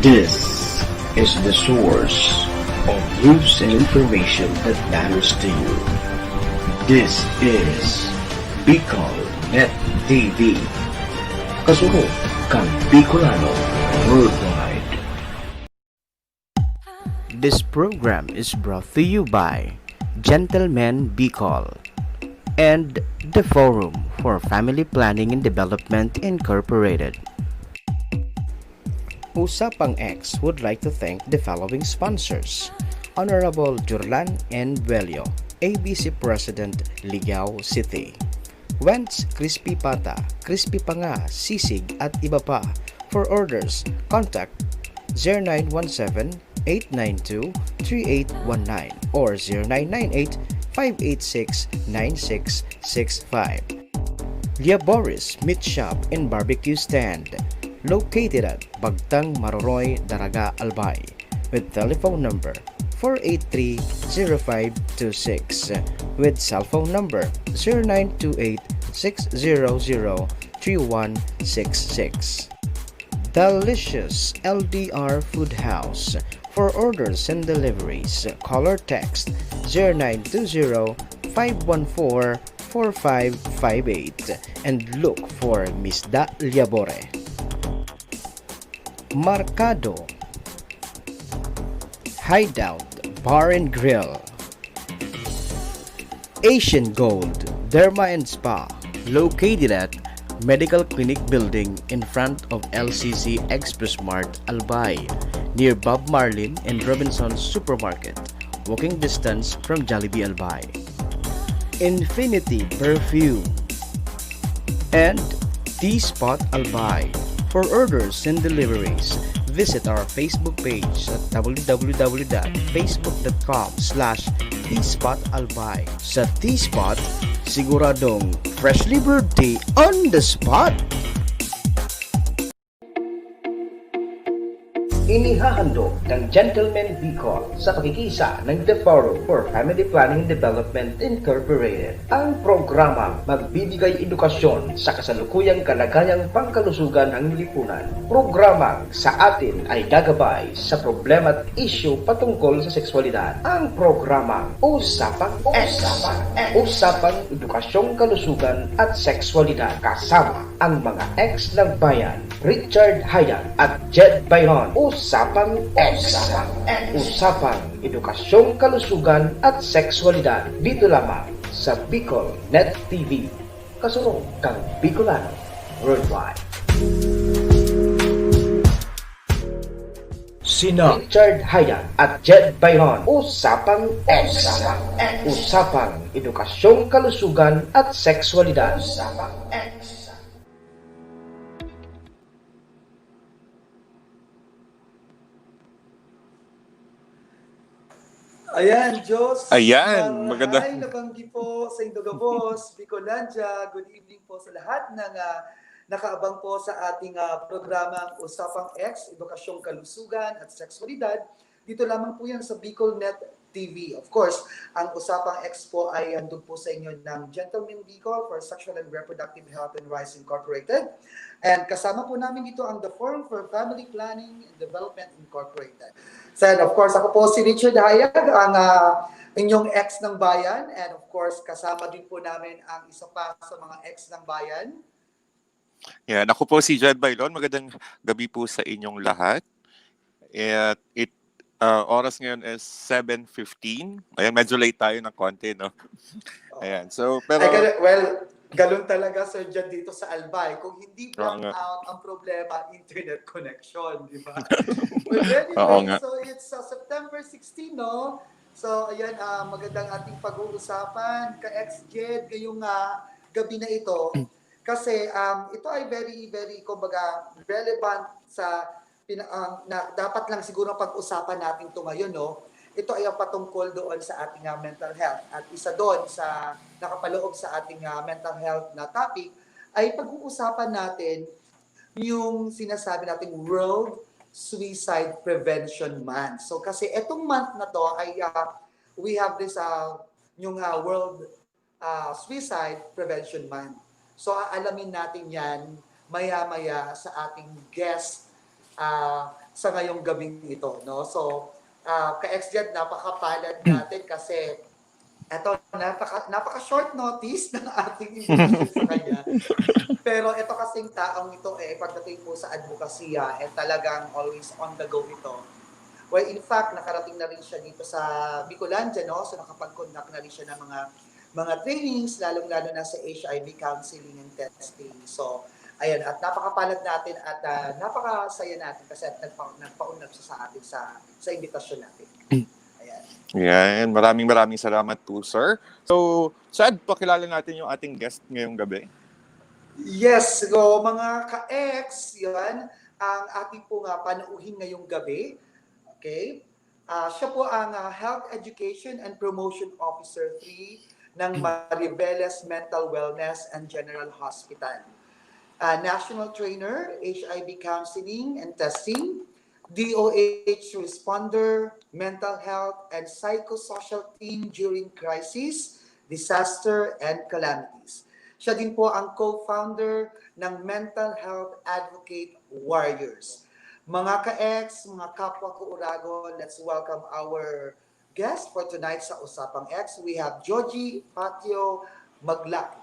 This is the source of news and information that matters to you. This is Bicol Net TV. Kasunod kang Bicolano worldwide. This program is brought to you by Gentleman Bicol and the Forum for Family Planning and Development Incorporated. Usapang Eks would like to thank the following sponsors: Honorable Jurlan N. Velio, ABC President, Ligao City; Wentz Crispy Pata, Crispy Panga, Sisig at iba pa. For orders, contact 0917-892-3819 or 0998-586-9665. Liaboris Meat Shop and Barbecue Stand, located at Bagtang Maroroy, Daraga, Albay, with telephone number 483-0526, with cell phone number 0928-600-3166. Delicious LDR Food House. For orders and deliveries, call or text 0920-514-4558 and look for Miss Da Liabore. Marcado Hideout Bar and Grill. Asian Gold Derma and Spa, located at Medical Clinic Building in front of LCC Express Mart, Albay, near Bob Marlin and Robinson's Supermarket, walking distance from Jollibee, Albay. Infinity Perfume and T-Spot Albay. For orders and deliveries, visit our Facebook page at www.facebook.com/tspot-albay. Sa T-Spot, siguradong freshly brewed tea on the spot! Inihahandog ng Gentleman Bicol sa pakikisa ng The Forum for Family Planning and Development Incorporated ang programang magbibigay edukasyon sa kasalukuyang kalagayang pangkalusugan ng lipunan. Programang sa atin ay gagabay sa problema at isyu patungkol sa sexualidad. Ang programang Usapang Eks, Usapang Edukasyong Kalusugan at Sexualidad, kasama ang mga ex ng bayan, Richard Hayat at Jed Bayron. Usapang Eks, Usapang Edukasyong Kalusugan at Sexualidad, dito lamang sa Bicol Net TV. Kasunod kang Bicolano worldwide. Sina Richard Hayat at Jed Bayron. Usapang Eks, Usapang Edukasyong Kalusugan at Sexualidad. Usapang Eks. Ayan, Diyos. Ayan, maganda. Ay, nabanggi po sa Indogabos, Bicolandia. Good evening po sa lahat ng nakaabang po sa ating programang Usapang Eks, Edukasyong Kalusugan at Sexualidad. Dito lamang po yan sa Bicol Net TV. Of course, ang Usapang Eks po ay andun po sa inyo ng Gentleman Bicol for Sexual and Reproductive Health and Rights Incorporated. And kasama po namin dito ang The Forum for Family Planning and Development Incorporated. So, and of course, ako po si Richard Hayag, ang inyong ex ng bayan. And of course, kasama din po namin ang isa pa sa mga ex ng bayan. Yan, ako po si Jed Bailon. Magandang gabi po sa inyong lahat. At oras ngayon is 7:15. Ayan, medyo late tayo ng konti, no? Ayan, so, pero... Well, galon talaga, Sir Jed, dito sa Albay. Kung hindi block out ang problema, internet connection, di ba? Well, anyway, so it's September 16, no? So, ayan, magandang ating pag-uusapan ka-ex-Jed ngayong gabi na ito. Kasi ito ay very, very, kumbaga, relevant sa na dapat lang siguro pag-usapan natin ito ngayon, no? Ito ay ang patungkol doon sa ating mental health. At isa doon sa nakapaloob sa ating mental health na topic ay pag-uusapan natin yung sinasabi nating World Suicide Prevention Month. So kasi etong month na to ay we have this yung World Suicide Prevention Month. So alamin natin yan maya-maya sa ating guest sa ngayong gabing ito, no? So, ka-XZ, napakapalad natin kasi eto, napaka short notice ng ating invitation sa kanya. Pero ito kasing taong ito pagdating po sa advokasya, talagang always on the go ito. Well, in fact, nakarating na rin siya dito sa Bicolandia, no? So nakapag-conduct na rin siya ng mga trainings, lalong-lalo na sa HIV counseling and testing. So, ayan, at napakapalad natin at napakasaya natin kasi nagpaunlad siya sa atin sa invitasyon natin. Ayan. Yan, maraming salamat po, sir. So, Chad, pakilala natin yung ating guest ngayong gabi. Yes, so mga ka-ex, yan ang ating po nga panauhin ngayong gabi. Okay? Siya po ang Health Education and Promotion Officer 3 ng Maribeles Mental Wellness and General Hospital. National Trainer, HIV Counseling and Testing, DOH Responder, Mental Health and Psychosocial Team during Crisis, Disaster and Calamities. Siya din po ang co-founder ng Mental Health Advocate Warriors. Mga ka-ex, mga kapwa ko-uragon, let's welcome our guest for tonight sa Usapang Eks. We have Joji Patio Maglaki.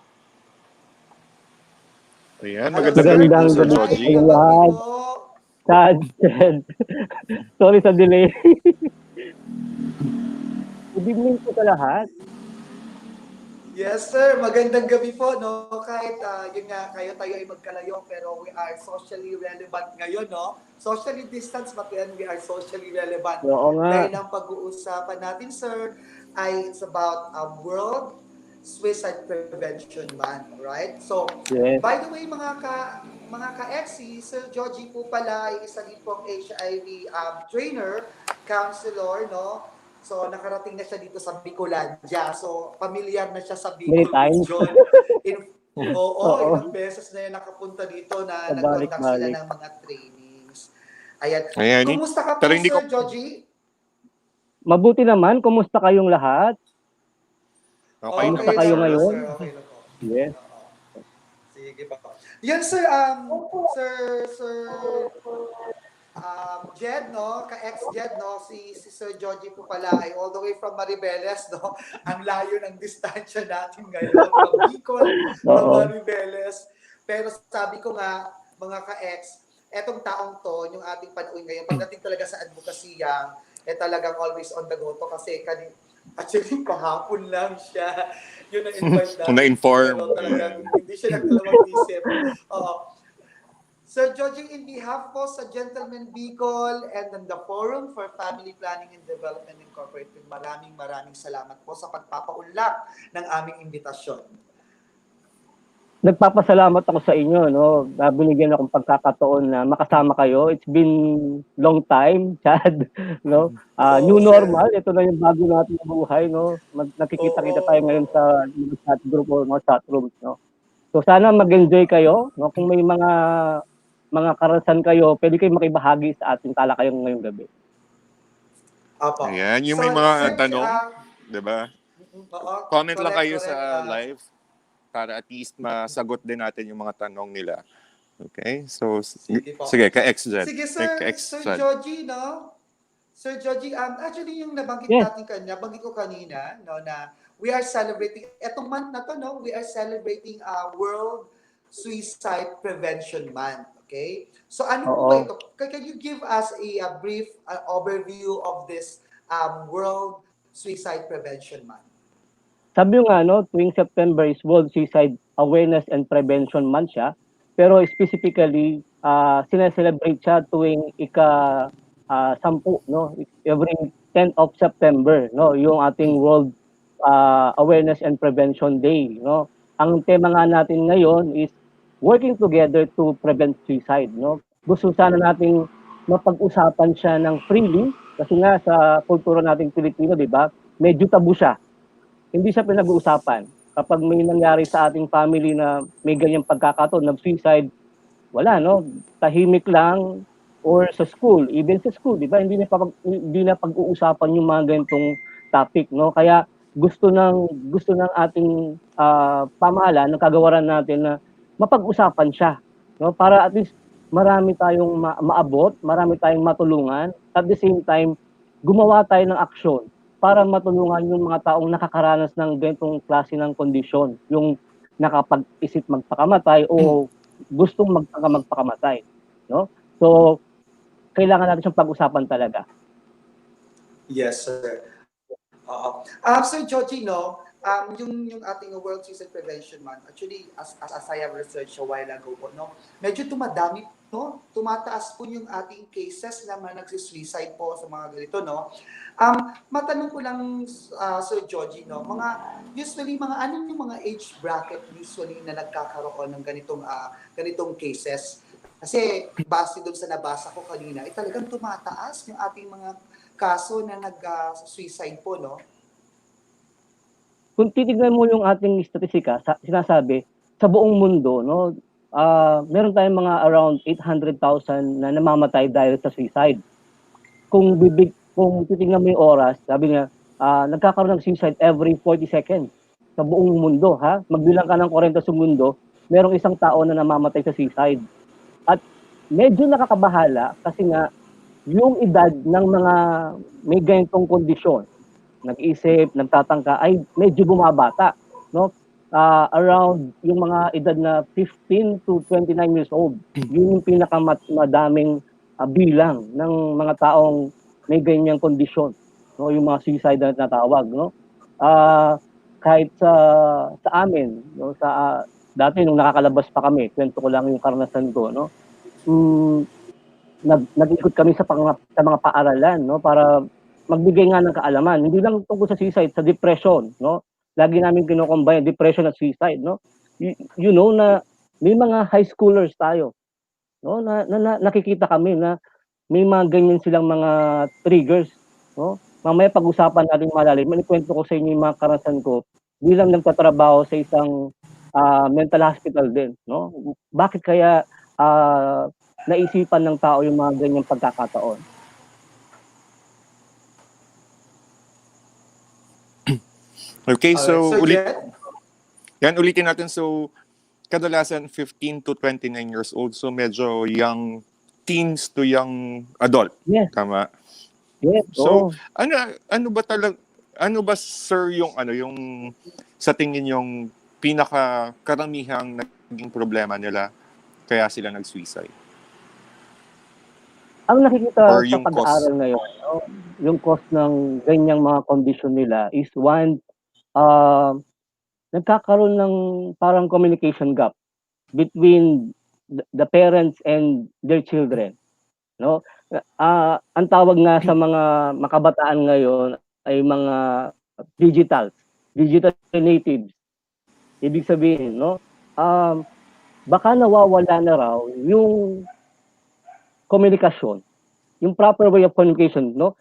Ayan, magandang gabi, Sir Joji. Sad. Sorry sa delay. Good evening po sa lahat. Yes, sir. Magandang gabi po, no? Kahit yun nga, tayo ay magkalayo, pero we are socially relevant ngayon, no? Socially distanced, but then we are socially relevant. Oo nga. Dahil ang pag-uusapan natin, sir, ay it's about World Suicide Prevention Month, right? So, yes. By the way, mga ka-exi, Sir Joji po pala ay isa din pong HIV trainer, counselor, no? So, nakarating na siya dito sa Bicolandia. So, familiar na siya sa Bicol. John. Ilang beses na yan nakapunta dito na nag-conduct sila ng mga trainings. Ayan. Kumusta ka po, Sir Joji? Mabuti naman. Kumusta kayong lahat? Okay, kumusta kayo ngayon? Sir, okay lang po. Yes. Sige pa po. Yan, sir, Jed, no? Ka-ex-Jed, no? Si Sir Joji po pala ay all the way from Maribeles, no? Ang layo ng distansya natin ngayon. From Bicol, from Maribeles. Pero sabi ko nga, mga ka-ex, etong taong to, yung ating panauhin ngayon, pagdating talaga sa advokasya, talagang always on the go to kasi actually, kahapon lang siya. Yun na-invite natin. Na-inform. Pero talagang hindi siya nagdalawang isip. Sir Joji, in behalf po sa Gentleman Bicol and the Forum for Family Planning and Development Incorporated, maraming salamat po sa pagpapaunlak ng aming imbitasyon. Nagpapasalamat ako sa inyo, no? Binigyan akong pagkakataon na makasama kayo. It's been long time, Chad, no? New normal, ito na yung bago natin buhay, no? Nakikita-kita tayo ngayon sa chat group o mga chat rooms, no? So sana mag-enjoy kayo, no? Kung may mga karasan kayo, pwede kayo makibahagi sa ating talakayan ngayong gabi. Apo. Ayan, yung may mga tanong, di ba? Comment lang kayo sa live para at least masagot din natin yung mga tanong nila. Okay? So, sige ka-ex-Jed. Sige, Sir Joji, no? Sir Joji, actually yung nabanggit ko kanina, no, na we are celebrating, etong month na to, no, we are celebrating World Suicide Prevention Month. Okay? So ano po ba ito? Can you give us a brief overview of this World Suicide Prevention Month? Sabi nga, no, tuwing September is World Suicide Awareness and Prevention Month siya. Pero specifically, sineselebrate siya tuwing ika-10, no? Every 10th of September, no? Yung ating World Awareness and Prevention Day, no? Ang tema nga natin ngayon is working together to prevent suicide, no? Gusto sana nating mapag-usapan siya ng freely kasi nga sa kultura nating Pilipino, di ba? Medyo tabu siya. Hindi siya pinag-uusapan. Kapag may nangyari sa ating family na may ganyang pagkakataon, nag-suicide, wala, no? Tahimik lang or sa school, even sa school, di ba? Hindi na pag-uusapan yung mga ganitong topic, no? Kaya gusto ng ating pamahalaan, ng kagawaran natin na mapag-usapan siya, no? Para at least marami tayong maabot, marami tayong matulungan, at the same time, gumawa tayo ng aksyon para matulungan yung mga taong nakakaranas ng ganitong klase ng kondisyon, yung nakapag-isip magpakamatay o gustong magpakamatay, no? So, kailangan natin siyang pag-usapan talaga. Yes, sir. Oo. Sir Joji, no, yung ating World Suicide Prevention Month, actually, as I have researched a while ago po, no, medyo tumadami, no, tumataas po yung ating cases na mga nagsisuicide po sa mga ganito, no. Matanong ko lang, Sir Joji, no, usually, ano yung mga age bracket usually na nagkakaroon ng ganitong cases? Kasi base doon sa nabasa ko kanina, talagang tumataas yung ating mga kaso na nag-suicide po, no? Kung titignan mo yung ating statistika, sinasabi, sa buong mundo, no, meron tayong mga around 800,000 na namamatay dahil sa suicide. Kung titignan mo yung oras, sabi niya, nagkakaroon ng suicide every 40 seconds sa buong mundo, ha? Magbilang ka ng 40 sa mundo, merong isang tao na namamatay sa suicide. At medyo nakakabahala kasi nga, yung edad ng mga may ganitong kondisyon, nag-isip, nagtatangka, ay medyo bumabata, no? Around yung mga edad na 15 to 29 years old. Yun yung pinakamadaming bilang ng mga taong may ganyang kondisyon, no? Yung mga suicide na natawag, no? Kahit sa amin, no, dati nung nakakalabas pa kami, kwento ko lang yung karanasan ko, no? Nag-ikot kami sa mga paaralan, no, para magbigay nga ng kaalaman. Hindi lang tungkol sa suicide, sa depression, no? Lagi namin kino-combine depression at suicide, no? You know na may mga high schoolers tayo, no, na nakikita kami na may mga ganyan silang mga triggers, no? Mamaya pag-usapan natin malalim. Ikwento ko sa inyo yung mga karanasan ko bilang nagtatrabaho sa isang mental hospital din, no? Bakit kaya naisipan ng tao yung mga ganyang pagkakataon? Okay, so Jet? ulitin natin. So, kadalasan 15 to 29 years old. So, medyo young teens to young adult. Yes. Tama? Yes. So, ano ba sir yung sa tingin yung pinakakaramihan naging problema nila kaya sila nag-suicide? Ang nakikita Or sa yung pag-aaral ngayon, no, yung cause ng ganyang mga kondisyon nila is one, nagkakaroon ng parang communication gap between the parents and their children, no? Ang tawag nga sa mga makabataan ngayon ay mga digital natives. Ibig sabihin, no, baka nawawala na raw yung komunikasyon, yung proper way of communication, no?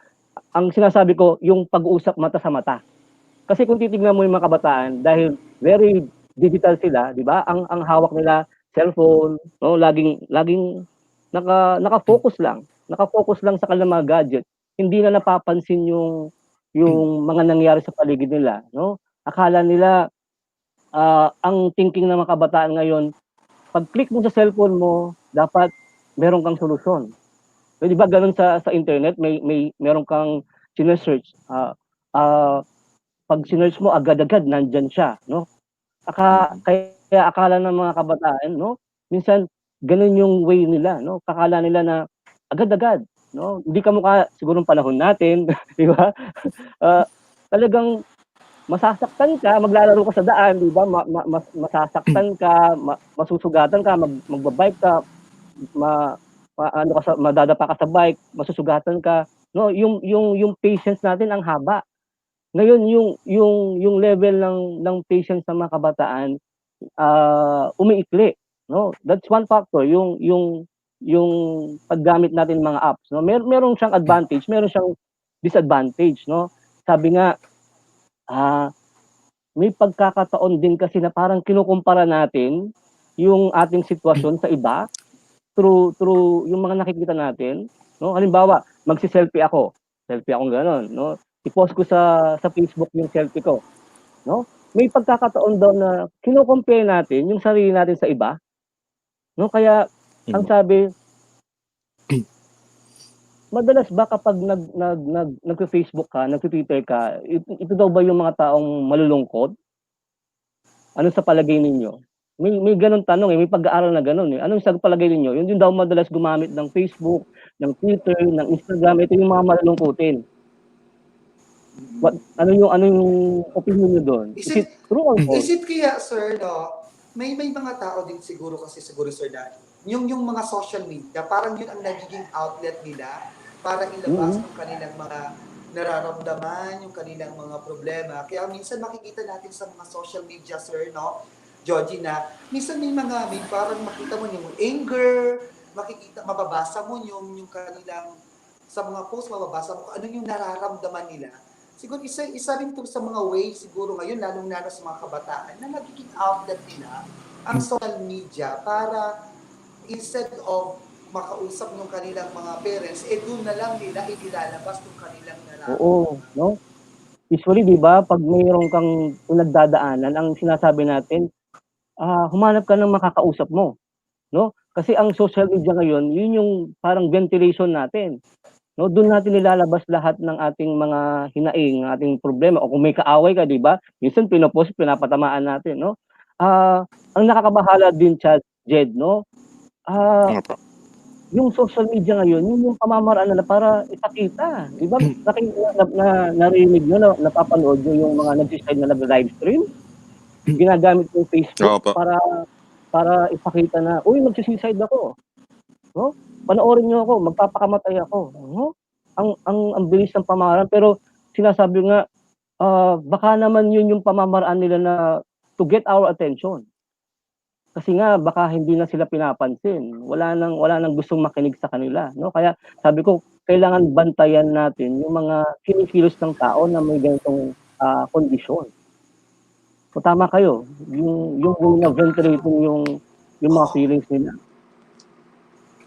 Ang sinasabi ko, yung pag-uusap mata sa mata. Kasi kung titignan mo yung mga kabataan, dahil very digital sila, di ba? Ang hawak nila, cellphone, no? Laging naka-focus lang. Naka-focus lang sa kanilang mga gadget. Hindi na napapansin yung mga nangyari sa paligid nila, no? Akala nila, ang thinking ng mga kabataan ngayon, pag-click mo sa cellphone mo, dapat meron kang solusyon. Di ba ganun sa internet, meron kang sinesearch, pag sinearch mo agad-agad nandyan siya, no? Kaya akala ng mga kabataan, no, minsan ganun yung way nila, no? Akala nila na agad-agad, no? Hindi kamukha siguro ng panahon natin, di ba? Talagang masasaktan ka, maglalaro ka sa daan, di ba? Masasaktan ka, masusugatan ka, magbabike ka, madadapa ka sa bike, masusugatan ka, no? Yung patience natin ang haba. Ngayon yung level ng patience ng mga kabataan umiikli, no? That's one factor, yung paggamit natin ng mga apps, no? Meron siyang advantage, meron siyang disadvantage, no? Sabi nga, may pagkakataon din kasi na parang kinukumpara natin yung ating sitwasyon sa iba through yung mga nakikita natin, no? Halimbawa, magsi-selfie ako gano'n, no? I-post ko sa Facebook yung selfie ko, no? May pagkakataon daw na kino-compare natin yung sarili natin sa iba, no? Kaya Ang sabi, madalas ba kapag nagfe-Facebook ka, nagti-Twitter ka, ito daw ba yung mga taong malulungkot? Ano sa palagay ninyo? May gano'ng tanong, may pag-aaral na gano'n, eh. Anong sa palagay ninyo? Yun daw madalas gumamit ng Facebook, ng Twitter, ng Instagram, ito yung mga malulungkutin. Ano yung opinion niyo do'n? Is it true or false? Is it kaya, sir, no, may mga tao din siguro sir, na yung mga social media, parang yun ang nagiging outlet nila para ilabas ng kanilang mga nararamdaman, yung kanilang mga problema. Kaya minsan makikita natin sa mga social media, sir, no, Georgie, na minsan may parang makita mo yung anger, mababasa mo yung kanilang, sa mga post, mababasa mo kung ano yung nararamdaman nila. Siguro isa rin to sa mga ways siguro ngayon, lalong-lalo sa mga kabataan, na nagiging outlet nila ang social media para instead of makausap ng kanilang mga parents, doon na lang nila inilalabas yung kanilang nararamdaman. Oo, no? Usually, di ba, pag mayroon kang pinagdadaanan, ang sinasabi natin, humanap ka ng makakausap mo, no? Kasi ang social media ngayon, yun yung parang ventilation natin. No, doon natin nilalabas lahat ng ating mga hinaing, ating problema, o kung may kaaway ka, di ba? Minsan pinopost, pinapatamaan natin, no? Ang nakakabahala din, Jed, no? Yung social media ngayon, yun yung pamamaraan nila para ipakita, di ba? Narinig nyo, napapanood nyo yung mga nag-decide na nag-live stream, ginagamit yung Facebook para ipakita na, uy, mag-suicide ako, no? Panoorin nyo ako, magpapakamatay ako, no? Ang bilis ng pamamaraan, pero sinasabi nga, baka naman yun yung pamamaraan nila na to get our attention. Kasi nga baka hindi na sila pinapansin. Wala nang gustong makinig sa kanila, no? Kaya sabi ko, kailangan bantayan natin yung mga kinikilos ng tao na may ganitong kondisyon. So tama kayo, yung na-ventilating yung mga feelings nila.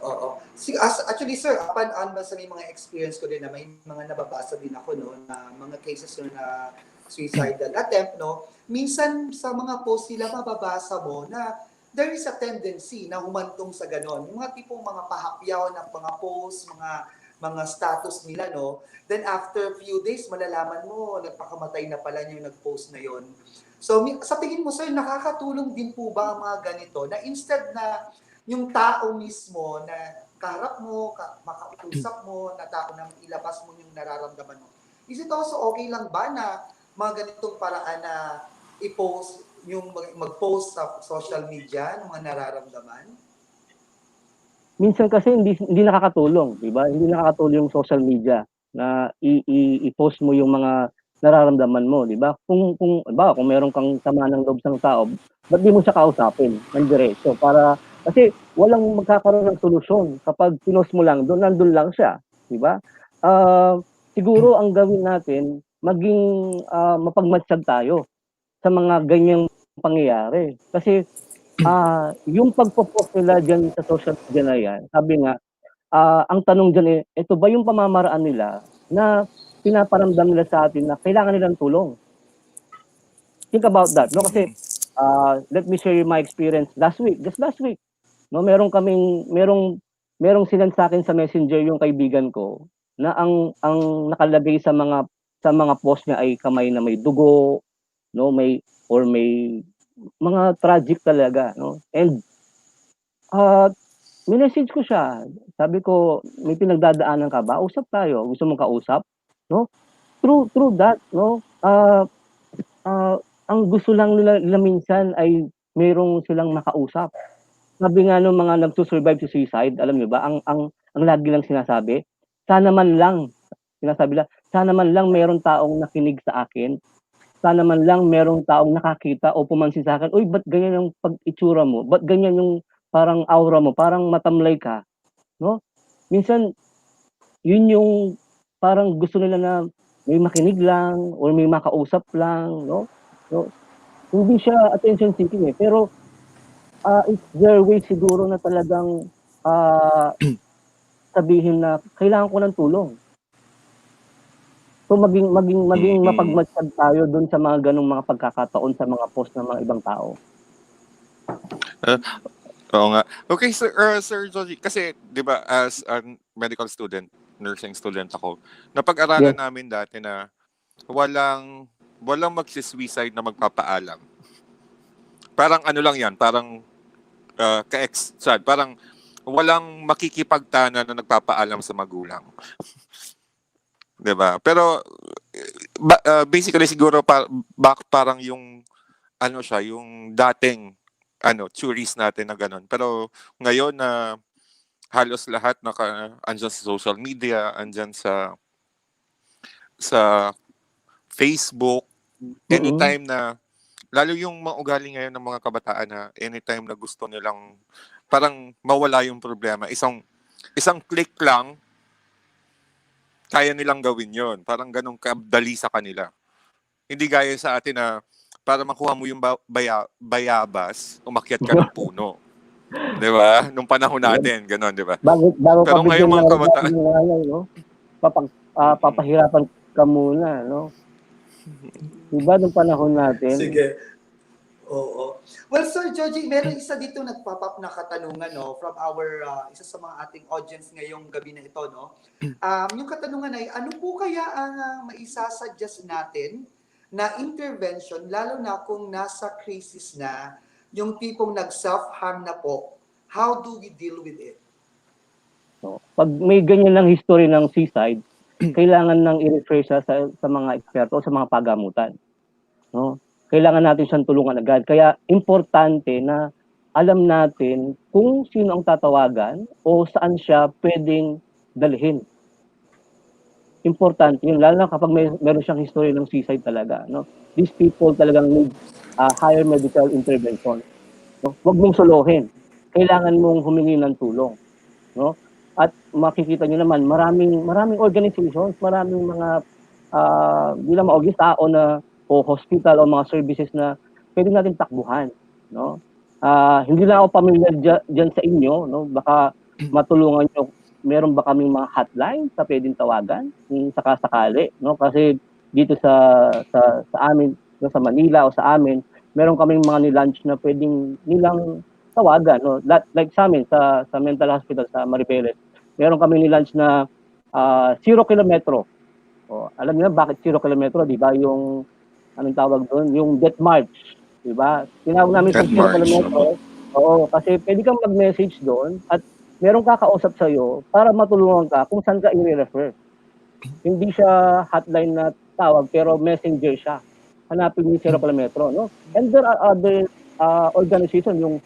Oo. Actually, sir, sa may mga experience ko din na may mga nababasa din ako, no, na mga cases na suicidal attempt, no. Minsan sa mga post nila mababasa mo na there is a tendency na humantong sa ganon. Yung mga tipong mga pahapyaw ng mga post, mga status nila, no. Then after few days, malalaman mo, nagpakamatay na pala yung nag-post na yon. So, sa tingin mo, sir, nakakatulong din po ba ang mga ganito na instead na yung tao mismo na kaharap mo, makausap mo, na tao nang ilabas mo yung nararamdaman mo, is it also okay lang ba na mga ganitong paraan na i-post, yung mag-post sa social media ng mga nararamdaman? Minsan kasi hindi nakakatulong, di ba? Hindi nakakatulong yung social media na i-post mo yung mga nararamdaman mo, di ba? Kung meron kang sama ng loob sa tao, ba't di mo siya kausapin ng diretso? Kasi walang magkakaroon ng solusyon kapag pinost mo lang doon, nandun lang siya, di ba? Siguro ang gawin natin, maging mapagmatsyag tayo sa mga ganyang pangyayari. Kasi yung pagpo-post nila dyan sa social media na yan, sabi nga, ang tanong dyan ito ba yung pamamaraan nila na pinaparamdam nila sa atin na kailangan nilang tulong? Think about that, no? Kasi let me share my experience just last week. No, merong sinend sa akin sa Messenger yung kaibigan ko na ang nakalagay sa mga post niya ay kamay na may dugo, no, may mga tragic talaga, no. And minessage ko siya. Sabi ko, may pinagdadaanan ka ba? Usap tayo. Gusto mong kausap? No? Through that, no. Ang gusto lang nila minsan ay mayroong silang makausap. Sabi nga nung mga nagsusurvive to suicide, alam niyo ba, ang lagi lang sinasabi, sana man lang meron taong nakinig sa akin, sana man lang merong taong nakakita o pumansin sa akin, uy, ba't ganyan yung pag-itsura mo? Ba't ganyan yung parang aura mo? Parang matamlay ka, no? Minsan, yun yung parang gusto nila na may makinig lang or may makausap lang, no? So, hindi siya attention seeking pero it's their way siguro na talagang sabihin na kailangan ko ng tulong. So maging mapagmatsyag tayo doon sa mga ganung mga pagkakataon sa mga post ng mga ibang tao. Oo nga. Okay, Sir Joji, kasi 'di ba as a medical student, nursing student ako, napag-aralan Yes. namin dati na walang magsi-suicide na magpapaalam. Parang ano lang 'yan, parang ka-ex, parang walang makikipagtana na nagpapaalam sa magulang. 'Di ba? Pero basically siguro parang yung ano siya, yung dating theories natin na ganun. Pero ngayon na halos lahat andyan sa social media, andyan sa Facebook, anytime na, lalo yung mga ugali ngayon ng mga kabataan na anytime na gusto nilang parang mawala yung problema, isang click lang, kaya nilang gawin yon. Parang ganun kadali sa kanila. Hindi gaya sa atin na para makuha mo yung bayabas, umakyat ka ng puno. 'Di ba? Nung panahon natin, gano'n, 'di ba? Bago Pero ka ngayon bigyan mga ng kabataan, no? Papahirapan ka muna, no? Diba nung panahon natin? Sige. Oo. Well, Sir Joji, meron isa dito nagpop-up na katanungan, no, from our isa sa mga ating audience ngayong gabi na ito, no. Yung katanungan ay, ano po kaya ang maisasuggest natin na intervention, lalo na kung nasa crisis na, yung tipong nag-self-harm na po, how do we deal with it? So, pag may ganyan ng history ng suicide, kailangan nang i-refer siya sa mga eksperto o sa mga pagamutan, no? Kailangan natin siyang tulungan agad. Kaya importante na alam natin kung sino ang tatawagan o saan siya pwedeng dalhin. Importante yun, lalo na kapag meron siyang history ng suicide talaga, no? These people talagang need higher medical intervention, no? Huwag mong solohin. Kailangan mong humingi ng tulong, no? At makikita niyo naman, maraming organizations, maraming mga hindi lang maogis tao na o hospital o mga services na pwede natin takbuhan, no? Hindi lang ako pamilyar diyan sa inyo, no? Baka matulungan niyo. Meron ba kaming mga hotline sa pwedeng tawagan kung sakasakali, no? Kasi dito sa amin, sa Manila o sa amin, meron kaming mga ni-launch na pwedeng nilang tawagan, no? Like sa amin sa mental hospital sa Maribeles, meron kaming ni-launch na 0 kilometro. O, alam niyo bakit 0 kilometro, di ba? Yung anong tawag doon? Yung death march, di ba? Tinawag namin sa 0 kilometro. Oo, kasi pwede kang mag-message doon at merong kakausap sa'yo para matulungan ka kung saan ka i-refer. Hindi siya hotline na tawag, pero messenger siya. Hanapin yung 0 kilometro, no? And there are other organization, yung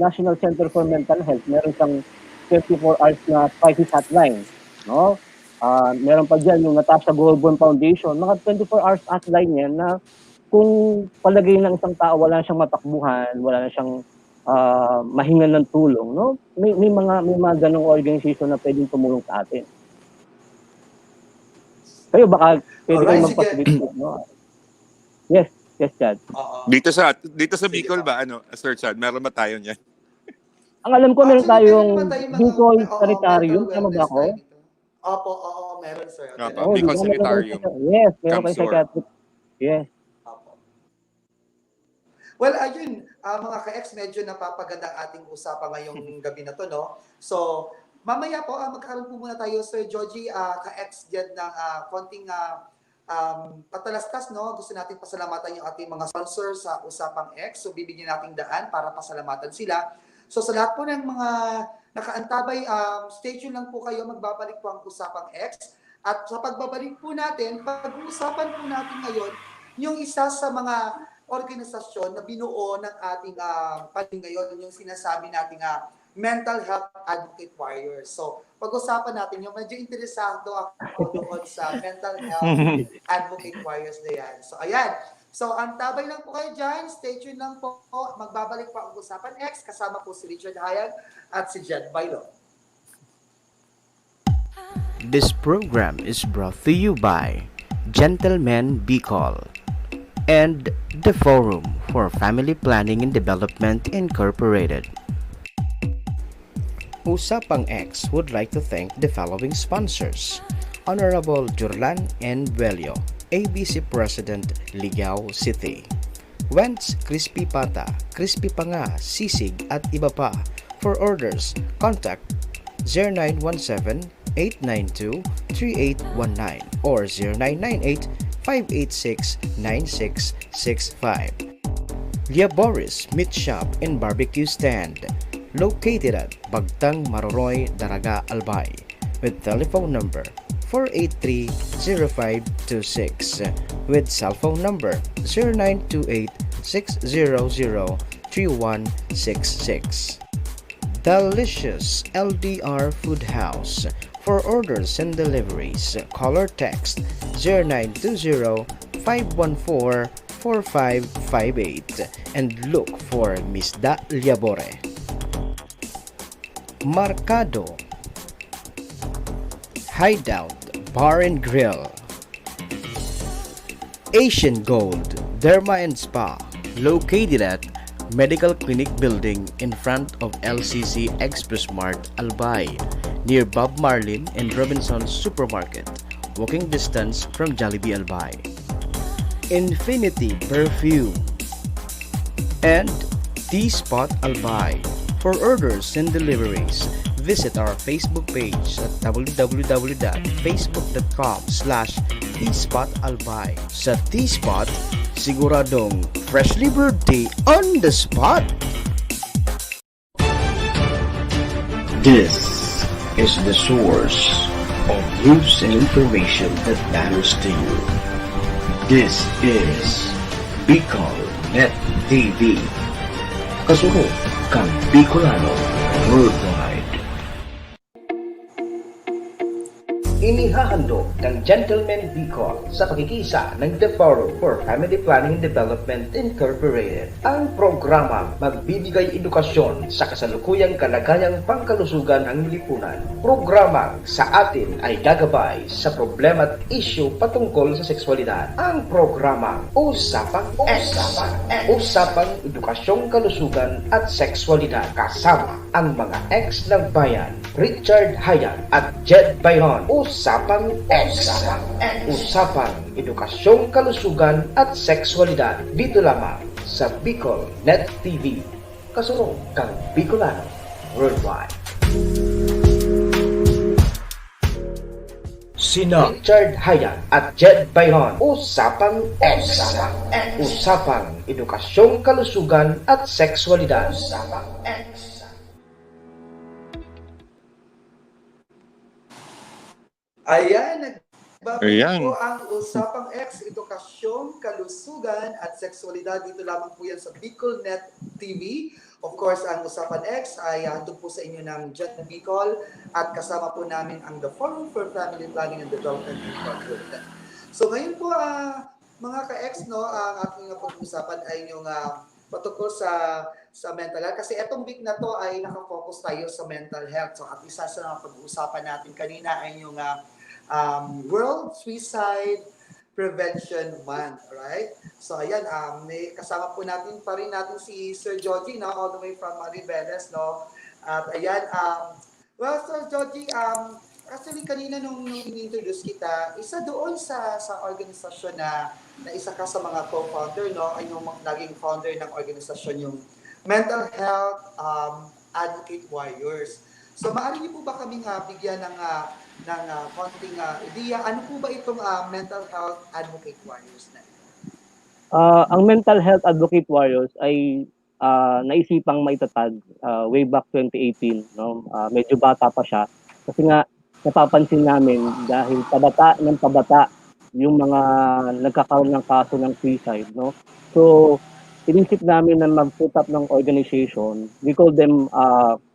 National Center for Mental Health, meron siyang 24 hours na crisis hotline, no? Meron pa dyan yung Natasha Gorbon Foundation, mga 24 hours hotline yan na kung palagay ng isang tao wala na siyang matakbuhan, wala na siyang mahingan ng tulong, no? May mga ganong organization na pwedeng tumulong sa atin. Kayo baka pwede kayong magpa-facilitate, no? Yes, Chad. Dito sa Bicol ba, Sir Chad, meron ba tayo niyan? Ang alam ko meron tayong Bicol Sanitarium, tama ba ako? Opo, meron, sir. Bicol Sanitarium. Yes, meron kayong psychiatric. Yes. Well, ayun, mga ka-ex, medyo napapaganda ang ating usapan ngayong gabi na to, no? So, mamaya po, magkakaroon po muna tayo, Sir Joji, ka-ex dyan ng konting patalastas, no? Gusto natin pasalamatan yung ating mga sponsors sa Usapang Eks. So, bibigyan natin daan para pasalamatan sila. So, sa lahat po ng mga nakaantabay, stay tuned lang po kayo, magbabalik po ang Usapang Eks. At sa pagbabalik po natin, pag-uusapan po natin ngayon, yung isa sa mga organisasyon na binuo ng ating panig ngayon, yung sinasabi nating mental health advocate warriors. So, pag-usapan natin yung medyo interesado ako doon sa mental health advocate warriors na yan. So, ayan. So, antabay lang po kayo dyan. Stay tuned lang po. Magbabalik po ang Usapan Eks. Kasama po si Richard Hayag at si Jed Bailo. This program is brought to you by Gentleman Bicol and the Forum for Family Planning and Development Incorporated. Usapang Eks would like to thank the following sponsors: Honorable Jurlan N. Velio, ABC President, Ligao City; Wentz Crispy Pata, Crispy Panga, Sisig at iba pa For orders, contact 0917-892-3819 or 0998-586-9665. Boris Meat Shop and Barbecue Stand, located at Bagtang Maroroy, Daraga, Albay, with telephone number 483-0526 with cell phone number 0928-600-3166. Delicious LDR Food House. For orders and deliveries, call or text 0920-514-4558 and look for Miss Da Liabore. Marcado Hideout Bar and Grill. Asian Gold Derma and Spa, located at Medical Clinic Building in front of LCC Express Mart, Albay, near Bob Marlin and Robinson's Supermarket, walking distance from Jollibee, Albay. Infinity Perfume and T-Spot Albay. For orders and deliveries, visit our Facebook page at www.facebook.com/tspot-albay. Sa T-Spot, siguradong freshly brewed tea on the spot. This is the source of news and information that matters to you. This is Bicol Net TV. Kasunod kang Bicolano Worldwide. Inihahandog ng Gentleman Bicol sa pakikisa ng The Forum for Family Planning and Development Incorporated ang programang magbibigay edukasyon sa kasalukuyang kalagayang pangkalusugan ng lipunan. Programang sa atin ay gagabay sa problema at issue patungkol sa sexualidad. Ang programang Usapang Eks, Usapang Edukasyong Kalusugan at Sexualidad, kasama ang mga ex ng bayan, Richard Hayan at Jed Bayron. Usapang Eks, Usapang Edukasyong Kalusugan at Sexualidad, dito lamang sa Bicol Net TV. Kasunod kang Bicolano Worldwide. Sina Richard Hayan at Jed Bayron. Usapang Eks, Usapang Edukasyong Kalusugan at Sexualidad. Usapang Eks. Ayan, Ayan. nagbabalik po ang Usapang Eks, Edukasyong, Kalusugan at Sexualidad. Dito lamang po yan sa Bicol Net TV. Of course, ang Usapang Eks ay handog po sa inyo ng Jet Bicol at kasama po namin ang The Forum for Family Planning and Development Incorporated. So ngayon po, mga ka-Eks, no, ang ating pag-usapan ay yung patungkol sa mental health. Kasi etong week na to ay nakafocus tayo sa mental health. So at isa sa pag-uusapan natin kanina ay yung World Suicide Prevention Month, right? So ayan, may kasama po natin pa rin natin si Sir Joji, no, all the way from Maribeles, no. At ayan, well, Sir Joji, actually kanina nung in-introduce kita, isa doon sa organisasyon na isa ka sa mga co-founder, no, ay yung naging founder ng organisasyon yung Mental Health Advocate Warriors. So maaari niyo po ba kaming bigyan ng konting idea, ano po ba itong Mental Health Advocate Warriors na? Ang Mental Health Advocate Warriors ay naisipang maitatag way back 2018, no? Medyo bata pa siya kasi nga napapansin namin dahil pabata ng pabata yung mga nagkakaroon ng kaso ng suicide, no? So inisip namin na mag-put up ng organization. We call them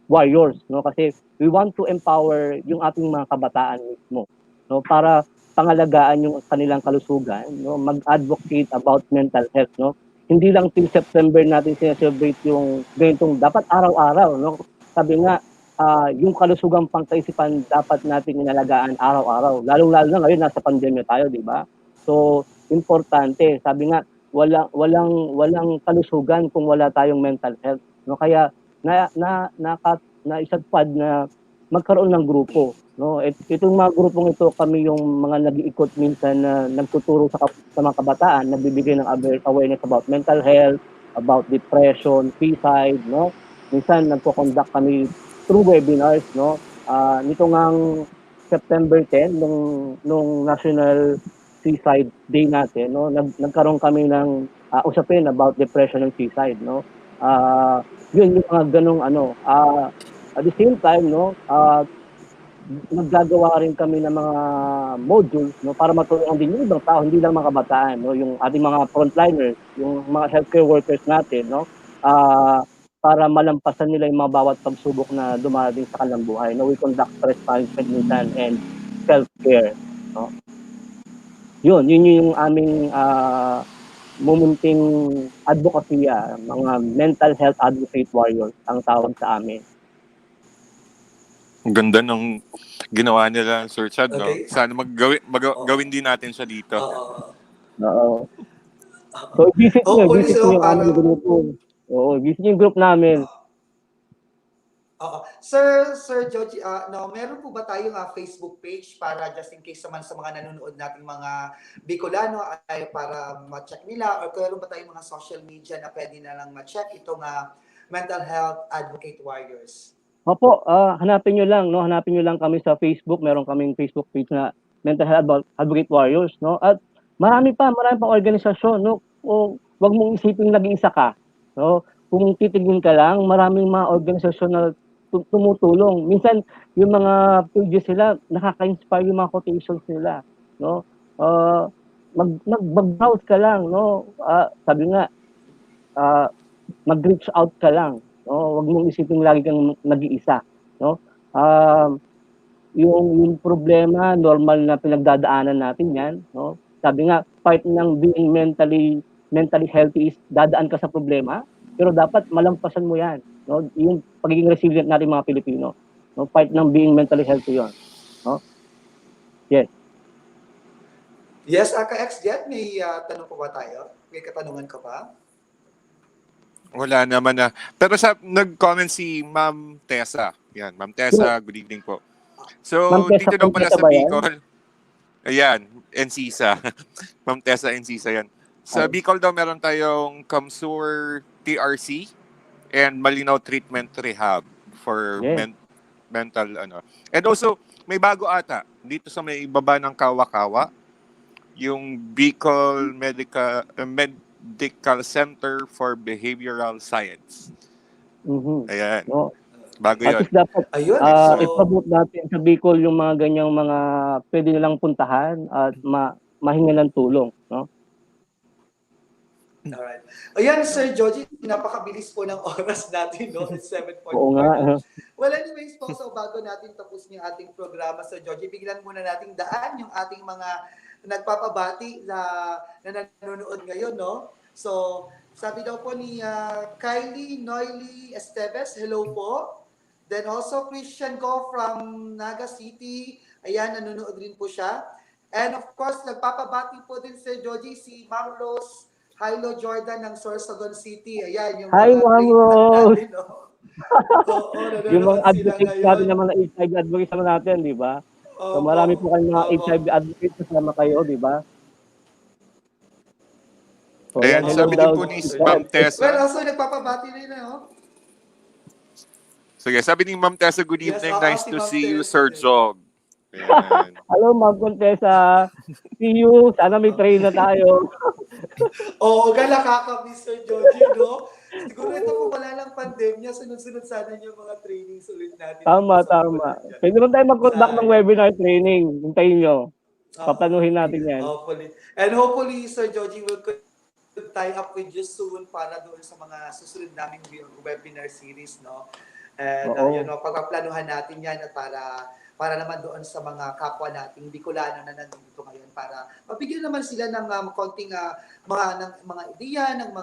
warriors, no? Kasi we want to empower yung ating mga kabataan mismo, no? Para pangalagaan yung kanilang kalusugan, no? Mag-advocate about mental health, no? Hindi lang till September natin sineselebrate yung ganitong dapat araw-araw, no? Sabi nga, yung kalusugang pangkaisipan dapat natin inalagaan araw-araw. Lalong-lalo na ngayon nasa pandemya tayo, di ba? So, importante. Sabi nga, walang kalusugan kung wala tayong mental health, no? Kaya naisagpad na magkaroon ng grupo, no? Itong mga grupong ito, kami yung mga nag-iikot minsan na nagtuturo sa mga kabataan, nagbibigay ng awareness about mental health, about depression, suicide, no? minsan nagko-conduct kami through webinars, no? Nito ngang September 10 nung National Seaside Day natin, no? Nagkaroon kami ng usapin about depression and suicide, no? Yun yung mga ganong ano, at the same time, no, naggagawa rin kami ng mga modules, no, para matulungan din yung ibang tao, hindi lang mga kabataan, no, yung ating mga frontliners, yung mga healthcare workers natin, no, para malampasan nila yung mga bawat pagsubok na dumating sa kanilang buhay. No, we conduct stress management minsan and self-care. No. Yun yung aming mumunting advocacy, mga mental health advocate warriors ang tawag sa amin. Ang ganda ng ginawa nila, Sir Chad, no? Okay. Sana gawin din natin siya dito. Oo. So, visit Hopefully, nyo yung aming parang grupo. Oo, visit nyo yung group namin. Oo. Sir George, no, meron po ba tayong Facebook page para just in case naman sa mga nanonood nating mga Bicolano ay para ma-check nila, or meron ba tayong mga social media na pwede na lang ma-check itong Mental Health Advocate Warriors? Opo, hanapin nyo lang, no? Hanapin nyo lang kami sa Facebook. Meron kaming Facebook page na Mental Health Advocate Warriors, no? At marami pang organisasyon, no? O wag mong isiping nag-iisa ka, no? Kung titignan ka lang, maraming mga organisasyon na tumutulong. Minsan yung mga pages sila, nakaka-inspire yung mga quotations nila, no? Mag-browse ka lang, no? Sabi nga, mag-reach out ka lang, no? Wag mong isiping lagi kang nag-iisa, no? Yung problema, normal na pinagdadaanan natin 'yan, no? Sabi nga, part ng being mentally healthy is dadaan ka sa problema, pero dapat malampasan mo 'yan, no? Yung pagiging resilient natin mga Pilipino, no? Part ng being mentally healthy 'yon, no? Yes. Yes, Ka-Eks, may tanong po ba tayo? May katanungan ka ba? Wala naman na. Pero nag-comment si Ma'am Tessa. Yan, Ma'am Tessa, good evening po. So, dito daw pala sa Bicol. Ayan, Encisa. Ma'am Tessa Encisa yan. Sa Bicol daw meron tayong Kamsur TRC and Malinaw Treatment Rehab for mental ano. And also, may bago ata dito sa may baba ng Kawa-Kawa, yung Bicol Medical Center for Behavioral Science. Ayan. No? Bago yun. At least dapat i-promote natin sa Bicol yung mga ganyang mga pwede nilang puntahan at mahinga ng tulong, no? Alright. Ayan, Sir Georgie, napakabilis po ng oras natin, no? It's 7:45. Oo nga. Well, anyways po, so bago natin tapusin yung ating programa, Sir Georgie, biglan muna nating daan yung ating mga nagpapabati na nanonood ngayon, no? So, sabi daw po ni Kylie Noily Esteves, hello po. Then also Christian Go from Naga City, ayan, nanonood rin po siya. And of course, nagpapabati po din Sir Georgie si Ma'am Rose Hilo Jordan ng Sorsogon City. Ayan, yung Hi, Ma'am Rose! Natin, no? Yung mga advocates natin naman na HIV advocates naman natin, di ba? So marami po kayong mga HIV advocates kasama kayo, di ba? So, ayan, sabi din po ni Ma'am Tessa. Well, also nagpapabati rin, no? Sige, sabi ni Ma'am Tessa, good evening. Nice to see you, Sir Jog. Hello, Ma'am Contessa. See you. Sana may train na tayo. Oo, nakakamiss Sir Georgie, no? Siguro ito kung wala lang pandemya, sunod-sunod sana yung mga trainings ulit natin. Tama. Pwede naman tayo mag-conduct ng webinar training. Hintayin nyo. Paplanuhin natin yan. Hopefully. And hopefully, Sir Georgie will tie up with you soon para doon sa mga susunod naming webinar series, no? And pagpaplanuhan natin yan at para naman doon sa mga kapwa nating Bicolano na nandito ngayon para mabigyan naman sila ng konting mga ideya, ng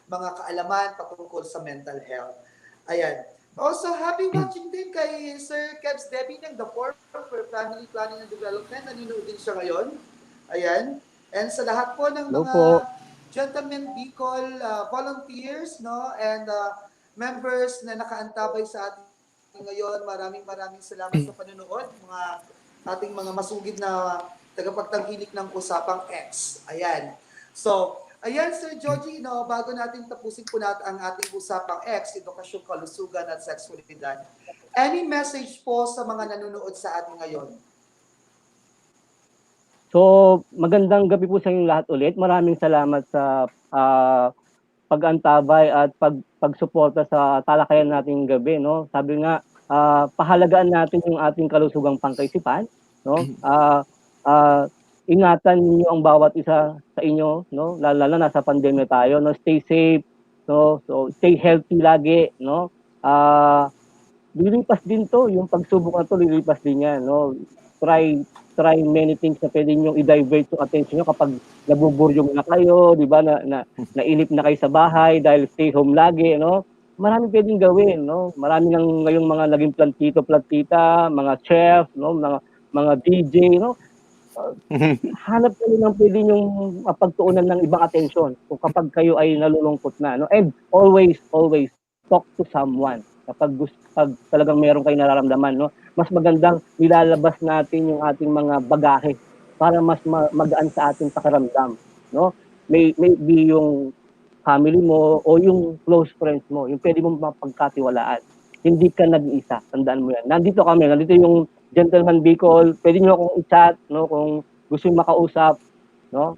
mga kaalaman patungkol sa mental health. Ayan. Also, happy watching din kay Sir Kebs Debbie ng The Forum for Family Planning and Development. Nanonood din siya ngayon. Ayan. And sa lahat po ng mga Gentlemen Bicol volunteers, no, and members na nakaantabay sa ating ngayon, maraming salamat sa panonood, mga ating mga masugid na tagapagtangkilik ng Usapang Eks. Ayan. So, Ayan, Sir Georgie, no, bago natin tapusin po natin ang ating Usapang Eks, edukasyon, kalusugan at sexualidad. Any message po sa mga nanonood sa atin ngayon? So, magandang gabi po sa inyong lahat ulit. Maraming salamat sa pag-antabay at pagsuporta sa talakayan nating gabi, no? Sabi nga, pahalagaan natin yung ating kalusugang pangkaisipan, no? Ingatan niyo ang bawat isa sa inyo, no? Lalo na nasa pandemya tayo, no? Stay safe, no? So, stay healthy lagi, no? Lilipas din to, yung pagsubok na to, lilipas din yan, no? Try many things na pwede nyo i-divert yung attention nyo kapag nabuburyong na kayo, di ba, nainip na kayo sa bahay dahil stay home lagi, no? Marami pwedeng gawin, no? Marami nang ngayong mga naging plantito-plantita, mga chef, no? Mga DJ, no? Hanap kayo ng pwede nyong mapagtuunan ng ibang atensyon kung kapag kayo ay nalulungkot na, no? And always talk to someone pag talagang meron kayong nararamdaman, no? Mas magandang nilalabas natin yung ating mga bagahe para mas magaan sa ating pakiramdam, no? Maybe yung family mo o yung close friends mo, yung pwede mong mapagkatiwalaan. Hindi ka nag-iisa, tandaan mo yan. Nandito yung Gentleman Bicol, pwede nyo akong i-chat, no, kung gusto nyo makausap, no?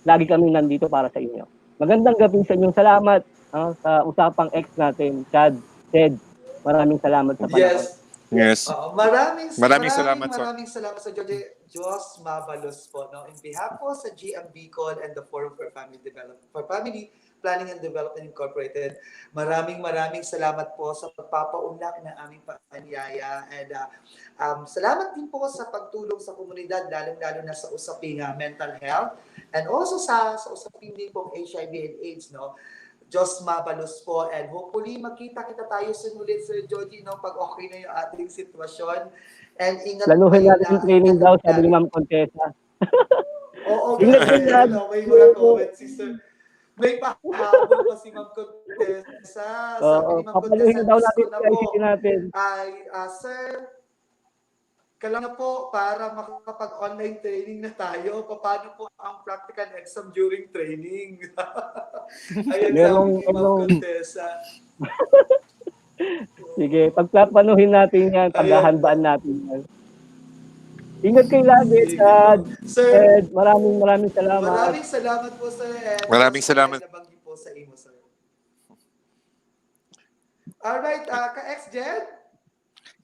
Lagi kami nandito para sa inyo. Magandang gabi sa inyong salamat, no, sa Usapang Eks natin, Chad, Ted. Maraming salamat sa panahon. Yes. Maraming salamat, sir. maraming salamat sa Diyos mabalos po, no? In behalf po sa GM Bicol and the Forum for Family Development, for Family Planning and Development Incorporated. Maraming salamat po sa pagpapaunlak ng aming paanyaya, and salamat din po sa pagtulong sa komunidad, lalong-lalo na sa usaping mental health, and also sa usaping din pong HIV and AIDS, no? Diyos mabalos po, and hopefully magkita-kita tayo sunulit, Sir Georgie, no, pag okay na yung ating sitwasyon. And ingat Laluhin natin yung training daw, sabi ni Ma'am Contessa. Oo, Ingat kayo lahat. may mga comments, sister. May pahabol pa si Ma'am Contessa. Sabi ni Ma'am Papaluhin Contessa, daw Diyos ko natin na yung po. ICT natin. Sir, kailangan po para makapag-online training na tayo. Paano po ang practical exam during training? Ayan, sabi ni Ma'am Contessa. Sige, pagpapanuhin natin yan, paghahandaan natin yan. Ingat kayo lagi, Chad. Sir, Ed, maraming salamat. Maraming salamat po, sir. Maraming salamat. Nabanggit po sa imo, sir. Alright, ka-ex, Jed?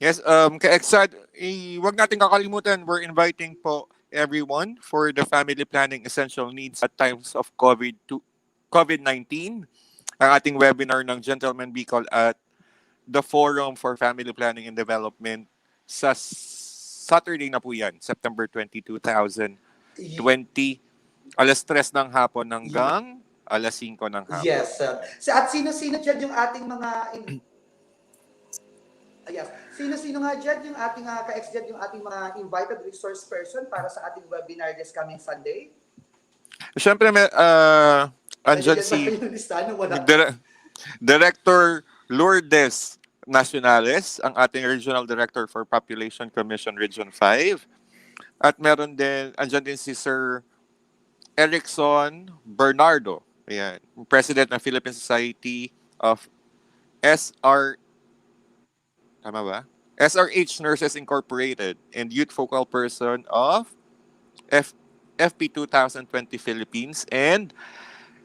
Yes, ka-Eksad, wag natin kakalimutan, we're inviting po everyone for the family planning essential needs at times of COVID-19. Ang ating webinar ng Gentleman Bicol at the Forum for Family Planning and Development sa Saturday na po yan, September 20, 2020. Alas 3 ng hapon hanggang alas 5 ng hapon. Yes, sir. At sino-sino dyan yung ating mga... Sino-sino nga dyan yung ating ka-ex dyan, yung ating mga invited resource person para sa ating webinar this coming Sunday? Siyempre, andyan si Director Lourdes Nacionales, ang ating Regional Director for Population Commission Region 5. At meron din, andyan din si Sir Erickson Bernardo, ayan, President ng Philippine Society of SRH Nurses Incorporated and Youth Focal Person of FP 2020 Philippines, and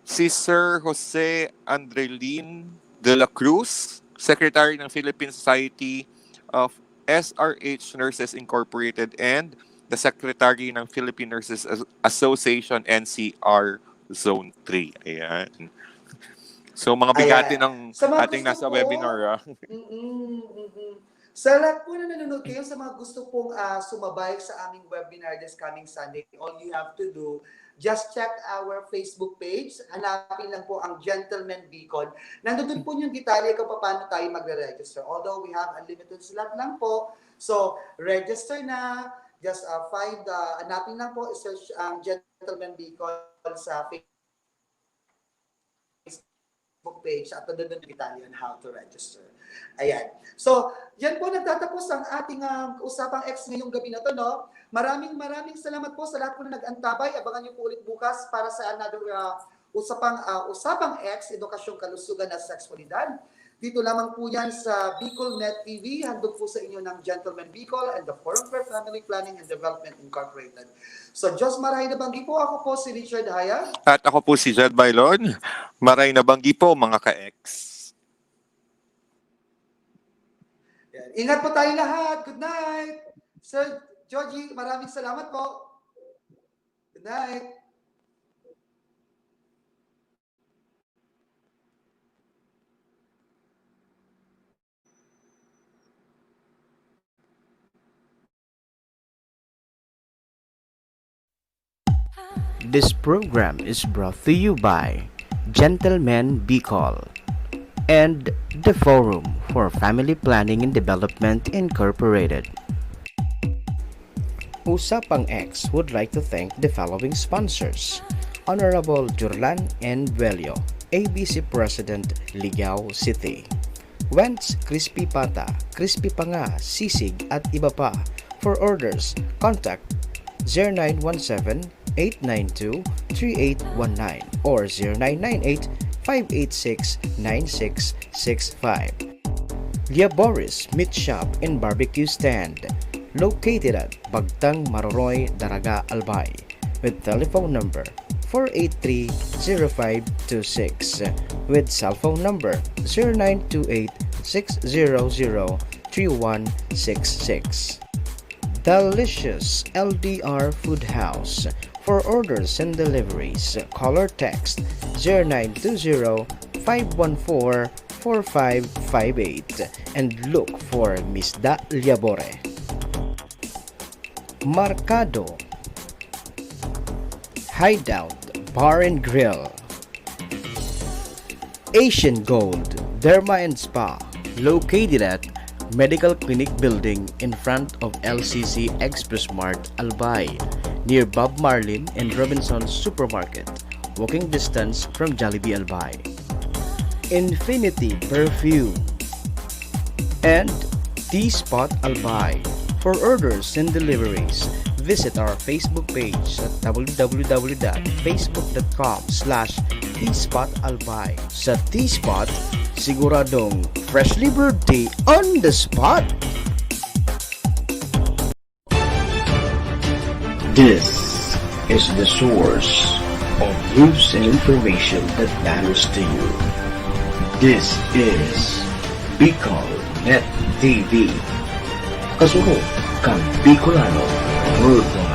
si Sir Jose Andrelin de la Cruz, Secretary ng Philippine Society of SRH Nurses Incorporated and the Secretary ng Philippine Nurses Association NCR Zone 3. Ayan. So mga bigati ng ating nasa webinar. Sa lahat po na nanonood kayo, sa mga gusto pong sumabay sa aming webinar this coming Sunday, all you have to do, just check our Facebook page. Hanapin lang po ang Gentleman Bicol. Nandun po yung detalye kung paano tayo magre-register. Although we have unlimited slot lang po. So, register na. Just hanapin lang po, search ang Gentleman Bicol sa Facebook page at nandun yung detalye on how to register. Ayan. So, yan po nagtatapos ang ating Usapang Eks ngayong gabi na to, no? Maraming salamat po sa lahat po na nag-antabay. Abangan niyo po ulit bukas para sa another Usapang Eks, Edukasyong Kalusugan at Sexualidad. Dito lamang po yan sa Bicol Net TV. Handog po sa inyo ng Gentleman Bicol and the Forum for Family Planning and Development Incorporated. So, Diyos maray na banggi po. Ako po si Richard Haya. At ako po si Jed Bailon. Maray na banggi po mga ka-ex. Ingat po tayo lahat. Good night. Sir Georgie, maraming salamat po. Good night. This program is brought to you by Gentleman Bicol and the Forum for Family Planning and Development Incorporated. Usapang Eks would like to thank the following sponsors: Honorable Jurlan N. Velio, ABC President, Ligao City; Wentz Crispy Pata, Crispy Panga, Sisig at iba pa. For orders, contact 0917-892-3819 or 0998-586-9665. Lia Boris Meat Shop and Barbecue Stand, located at Bagtang Maroroy, Daraga, Albay, with telephone number 483-0526, with cell phone number 0928-600-3166. Delicious LDR Food House. For orders and deliveries, call or text 0920-514-4558 and look for Miss Da Liabore. Marcado Hideout Bar and Grill. Asian Gold Derma and Spa, located at Medical Clinic Building in front of LCC Express Mart, Albay, near Bob Marlin and Robinson's Supermarket, walking distance from Jollibee, Albay. Infinity Perfume and T-Spot Albay. For orders and deliveries, visit our Facebook page at www.facebook.com/tspotalbay. Sa T-Spot, siguradong freshly brewed tea on the spot. This is the source of news and information that matters to you. This is Bicol Net TV. Kasunod kang Bicolano Worldwide.